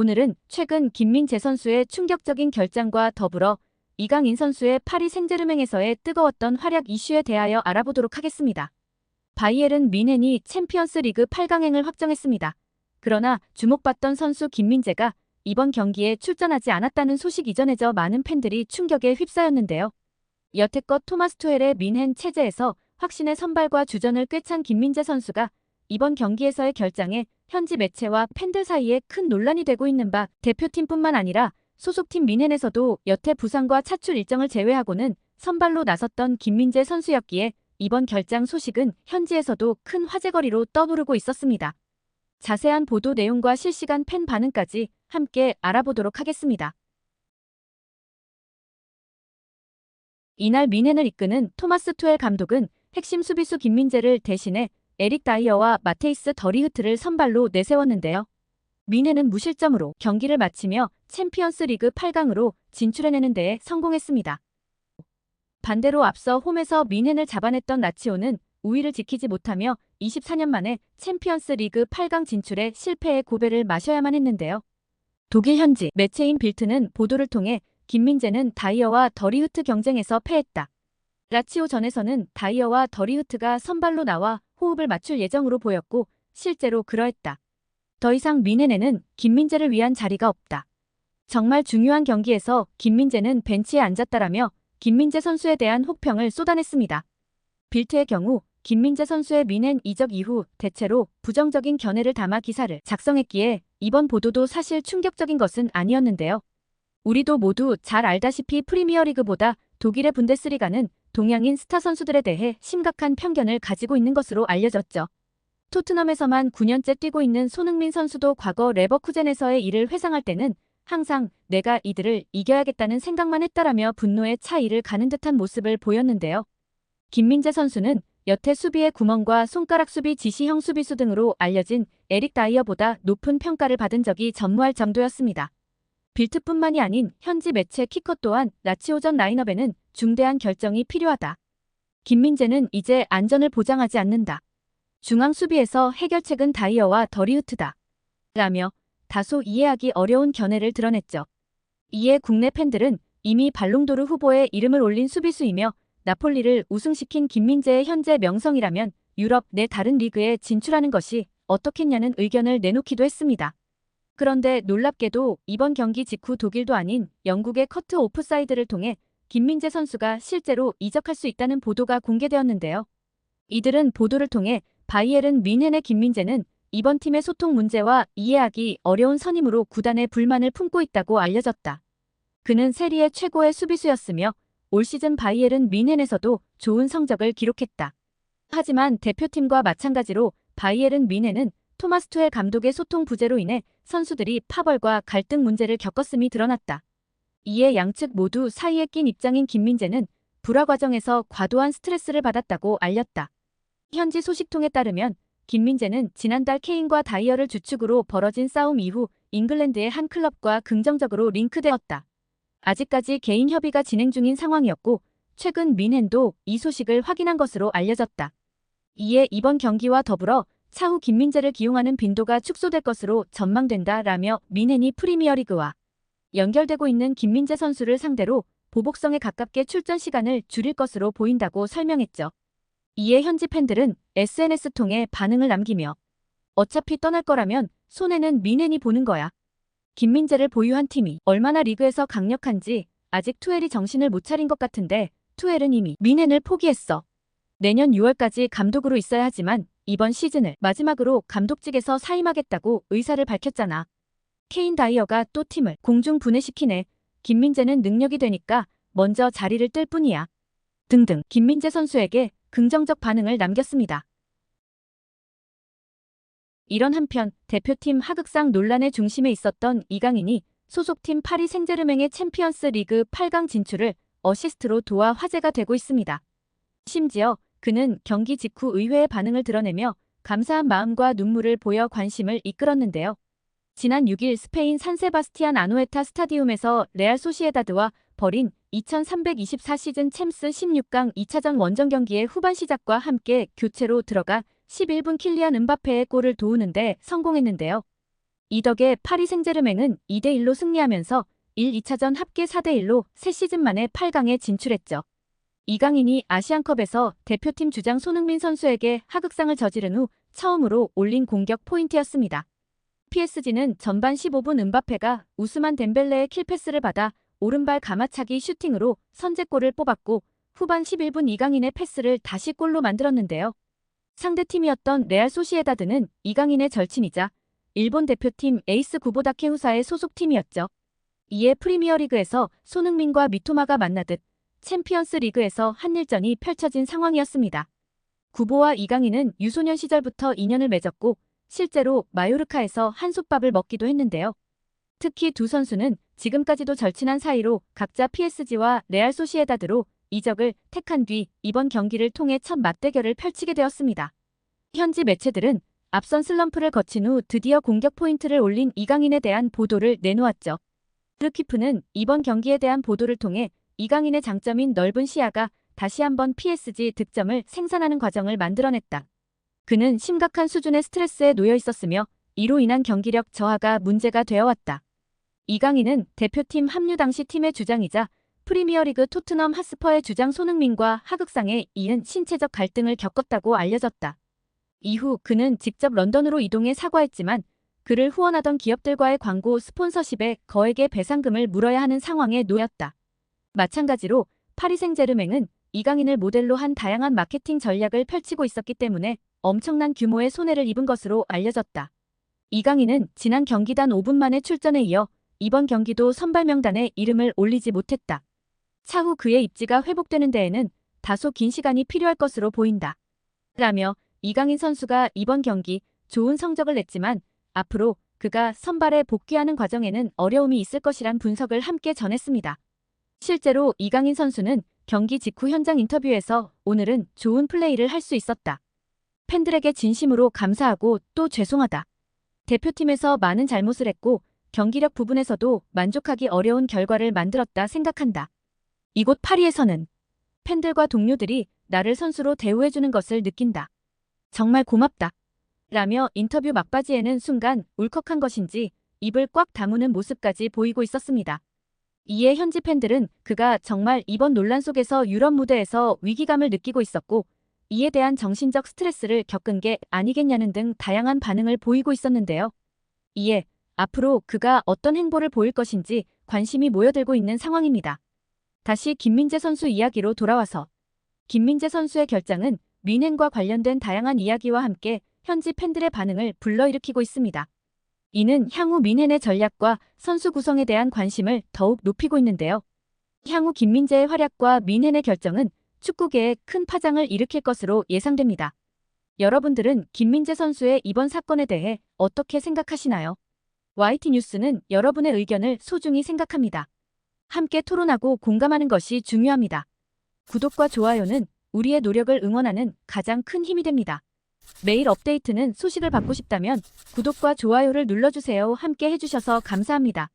오늘은 최근 김민재 선수의 충격적인 결장과 더불어 이강인 선수의 파리 생제르맹에서의 뜨거웠던 활약 이슈에 대하여 알아보도록 하겠습니다. 바이에른 뮌헨이 챔피언스 리그 8강행을 확정했습니다. 그러나 주목받던 선수 김민재가 이번 경기에 출전하지 않았다는 소식이 전해져 많은 팬들이 충격에 휩싸였는데요. 여태껏 토마스 투헬의 뮌헨 체제에서 확신의 선발과 주전을 꿰찬 김민재 선수가 이번 경기에서의 결장에 현지 매체와 팬들 사이에 큰 논란이 되고 있는 바 대표팀뿐만 아니라 소속팀 뮌헨에서도 여태 부상과 차출 일정을 제외하고는 선발로 나섰던 김민재 선수였기에 이번 결장 소식은 현지에서도 큰 화제거리로 떠오르고 있었습니다. 자세한 보도 내용과 실시간 팬 반응까지 함께 알아보도록 하겠습니다. 이날 뮌헨을 이끄는 토마스 투헬 감독은 핵심 수비수 김민재를 대신해 에릭 다이어와 마테이스 더리흐트를 선발로 내세웠는데요. 뮌헨은 무실점으로 경기를 마치며 챔피언스 리그 8강으로 진출해내는 데에 성공했습니다. 반대로 앞서 홈에서 뮌헨을 잡아냈던 라치오는 우위를 지키지 못하며 24년 만에 챔피언스 리그 8강 진출에 실패의 고배를 마셔야만 했는데요. 독일 현지 매체인 빌트는 보도를 통해 김민재는 다이어와 더리흐트 경쟁에서 패했다. 라치오 전에서는 다이어와 더리흐트가 선발로 나와 호흡을 맞출 예정으로 보였고 실제로 그러했다. 더 이상 뮌헨에는 김민재를 위한 자리가 없다. 정말 중요한 경기에서 김민재는 벤치에 앉았다라며 김민재 선수에 대한 혹평을 쏟아냈습니다. 빌트의 경우 김민재 선수의 뮌헨 이적 이후 대체로 부정적인 견해를 담아 기사를 작성했기에 이번 보도도 사실 충격적인 것은 아니었는데요. 우리도 모두 잘 알다시피 프리미어리그보다 독일의 분데스리가는 동양인 스타 선수들에 대해 심각한 편견을 가지고 있는 것으로 알려졌죠. 토트넘에서만 9년째 뛰고 있는 손흥민 선수도 과거 레버쿠젠에서의 일을 회상할 때는 항상 내가 이들을 이겨야겠다는 생각만 했다라며 분노에 차 이를 가는 듯한 모습을 보였는데요. 김민재 선수는 여태 수비의 구멍과 손가락 수비 지시형 수비수 등으로 알려진 에릭 다이어보다 높은 평가를 받은 적이 전무할 정도였습니다. 빌트뿐만이 아닌 현지 매체 키커 또한 라치오전 라인업에는 중대한 결정이 필요하다. 김민재는 이제 안전을 보장하지 않는다. 중앙 수비에서 해결책은 다이어와 더리흐트다. 라며 다소 이해하기 어려운 견해를 드러냈죠. 이에 국내 팬들은 이미 발롱도르 후보에 이름을 올린 수비수이며 나폴리를 우승시킨 김민재의 현재 명성이라면 유럽 내 다른 리그에 진출하는 것이 어떻겠냐는 의견을 내놓기도 했습니다. 그런데 놀랍게도 이번 경기 직후 독일도 아닌 영국의 커트 오프사이드를 통해 김민재 선수가 실제로 이적할 수 있다는 보도가 공개되었는데요. 이들은 보도를 통해 바이에른 뮌헨의 김민재는 이번 팀의 소통 문제와 이해하기 어려운 선임으로 구단에 불만을 품고 있다고 알려졌다. 그는 세리에 최고의 수비수였으며 올 시즌 바이에른 뮌헨에서도 좋은 성적을 기록했다. 하지만 대표팀과 마찬가지로 바이에른 뮌헨은 토마스 투헬 감독의 소통 부재로 인해 선수들이 파벌과 갈등 문제를 겪었음이 드러났다. 이에 양측 모두 사이에 낀 입장인 김민재는 불화 과정에서 과도한 스트레스를 받았다고 알렸다. 현지 소식통에 따르면 김민재는 지난달 케인과 다이어를 주축으로 벌어진 싸움 이후 잉글랜드의 한 클럽과 긍정적으로 링크되었다. 아직까지 개인 협의가 진행 중인 상황이었고 최근 뮌헨도 이 소식을 확인한 것으로 알려졌다. 이에 이번 경기와 더불어 차후 김민재를 기용하는 빈도가 축소될 것으로 전망된다라며 뮌헨이 프리미어리그와 연결되고 있는 김민재 선수를 상대로 보복성에 가깝게 출전 시간을 줄일 것으로 보인다고 설명했죠. 이에 현지 팬들은 SNS 통해 반응을 남기며 어차피 떠날 거라면 손해는 뮌헨이 보는 거야. 김민재를 보유한 팀이 얼마나 리그에서 강력한지 아직 투헬이 정신을 못 차린 것 같은데 투헬은 이미 뮌헨을 포기했어. 내년 6월까지 감독으로 있어야 하지만 이번 시즌을 마지막으로 감독직에서 사임하겠다고 의사를 밝혔잖아. 케인 다이어가 또 팀을 공중 분해시키네. 김민재는 능력이 되니까 먼저 자리를 뜰 뿐이야. 등등 김민재 선수에게 긍정적 반응을 남겼습니다. 이런 한편 대표팀 하극상 논란의 중심에 있었던 이강인이 소속팀 파리 생제르맹의 챔피언스 리그 8강 진출을 어시스트로 도와 화제가 되고 있습니다. 심지어 그는 경기 직후 의외의 반응을 드러내며 감사한 마음과 눈물을 보여 관심을 이끌었는데요. 지난 6일 스페인 산세바스티안 아노에타 스타디움에서 레알 소시에다드와 벌인 2324 시즌 챔스 16강 2차전 원정 경기의 후반 시작과 함께 교체로 들어가 11분 킬리안 은바페의 골을 도우는데 성공했는데요. 이 덕에 파리 생제르맹은 2대1로 승리하면서 1, 2차전 합계 4대1로 새 시즌 만에 8강에 진출했죠. 이강인이 아시안컵에서 대표팀 주장 손흥민 선수에게 하극상을 저지른 후 처음으로 올린 공격 포인트였습니다. PSG는 전반 15분 음바페가 우스만 덴벨레의 킬패스를 받아 오른발 가마차기 슈팅으로 선제골을 뽑았고 후반 11분 이강인의 패스를 다시 골로 만들었는데요. 상대팀이었던 레알 소시에다드는 이강인의 절친이자 일본 대표팀 에이스 구보다케 후사의 소속팀이었죠. 이에 프리미어리그에서 손흥민과 미토마가 만나듯 챔피언스 리그에서 한일전이 펼쳐진 상황이었습니다. 구보와 이강인은 유소년 시절부터 인연을 맺었고 실제로 마요르카에서 한솥밥을 먹기도 했는데요. 특히 두 선수는 지금까지도 절친한 사이로 각자 PSG와 레알 소시에다드로 이적을 택한 뒤 이번 경기를 통해 첫 맞대결을 펼치게 되었습니다. 현지 매체들은 앞선 슬럼프를 거친 후 드디어 공격 포인트를 올린 이강인에 대한 보도를 내놓았죠. 르키프는 이번 경기에 대한 보도를 통해 이강인의 장점인 넓은 시야가 다시 한번 PSG 득점을 생산하는 과정을 만들어냈다. 그는 심각한 수준의 스트레스에 놓여 있었으며 이로 인한 경기력 저하가 문제가 되어왔다. 이강인은 대표팀 합류 당시 팀의 주장이자 프리미어리그 토트넘 핫스퍼의 주장 손흥민과 하극상에 이은 신체적 갈등을 겪었다고 알려졌다. 이후 그는 직접 런던으로 이동해 사과했지만 그를 후원하던 기업들과의 광고 스폰서십에 거액의 배상금을 물어야 하는 상황에 놓였다. 마찬가지로 파리 생제르맹은 이강인을 모델로 한 다양한 마케팅 전략을 펼치고 있었기 때문에 엄청난 규모의 손해를 입은 것으로 알려졌다. 이강인은 지난 경기 단 5분 만에 출전에 이어 이번 경기도 선발 명단에 이름을 올리지 못했다. 차후 그의 입지가 회복되는 데에는 다소 긴 시간이 필요할 것으로 보인다. 라며 이강인 선수가 이번 경기 좋은 성적을 냈지만 앞으로 그가 선발에 복귀하는 과정에는 어려움이 있을 것이란 분석을 함께 전했습니다. 실제로 이강인 선수는 경기 직후 현장 인터뷰에서 오늘은 좋은 플레이를 할 수 있었다. 팬들에게 진심으로 감사하고 또 죄송하다. 대표팀에서 많은 잘못을 했고 경기력 부분에서도 만족하기 어려운 결과를 만들었다 생각한다. 이곳 파리에서는 팬들과 동료들이 나를 선수로 대우해주는 것을 느낀다. 정말 고맙다. 라며 인터뷰 막바지에는 순간 울컥한 것인지 입을 꽉 다무는 모습까지 보이고 있었습니다. 이에 현지 팬들은 그가 정말 이번 논란 속에서 유럽 무대에서 위기감을 느끼고 있었고 이에 대한 정신적 스트레스를 겪은 게 아니겠냐는 등 다양한 반응을 보이고 있었는데요. 이에 앞으로 그가 어떤 행보를 보일 것인지 관심이 모여들고 있는 상황입니다. 다시 김민재 선수 이야기로 돌아와서 김민재 선수의 결장은 뮌헨과 관련된 다양한 이야기와 함께 현지 팬들의 반응을 불러일으키고 있습니다. 이는 향후 뮌헨의 전략과 선수 구성에 대한 관심을 더욱 높이고 있는데요. 향후 김민재의 활약과 뮌헨의 결정은 축구계에 큰 파장을 일으킬 것으로 예상됩니다. 여러분들은 김민재 선수의 이번 사건에 대해 어떻게 생각하시나요? YT뉴스는 여러분의 의견을 소중히 생각합니다. 함께 토론하고 공감하는 것이 중요합니다. 구독과 좋아요는 우리의 노력을 응원하는 가장 큰 힘이 됩니다. 매일 업데이트는 소식을 받고 싶다면 구독과 좋아요를 눌러주세요. 함께 해주셔서 감사합니다.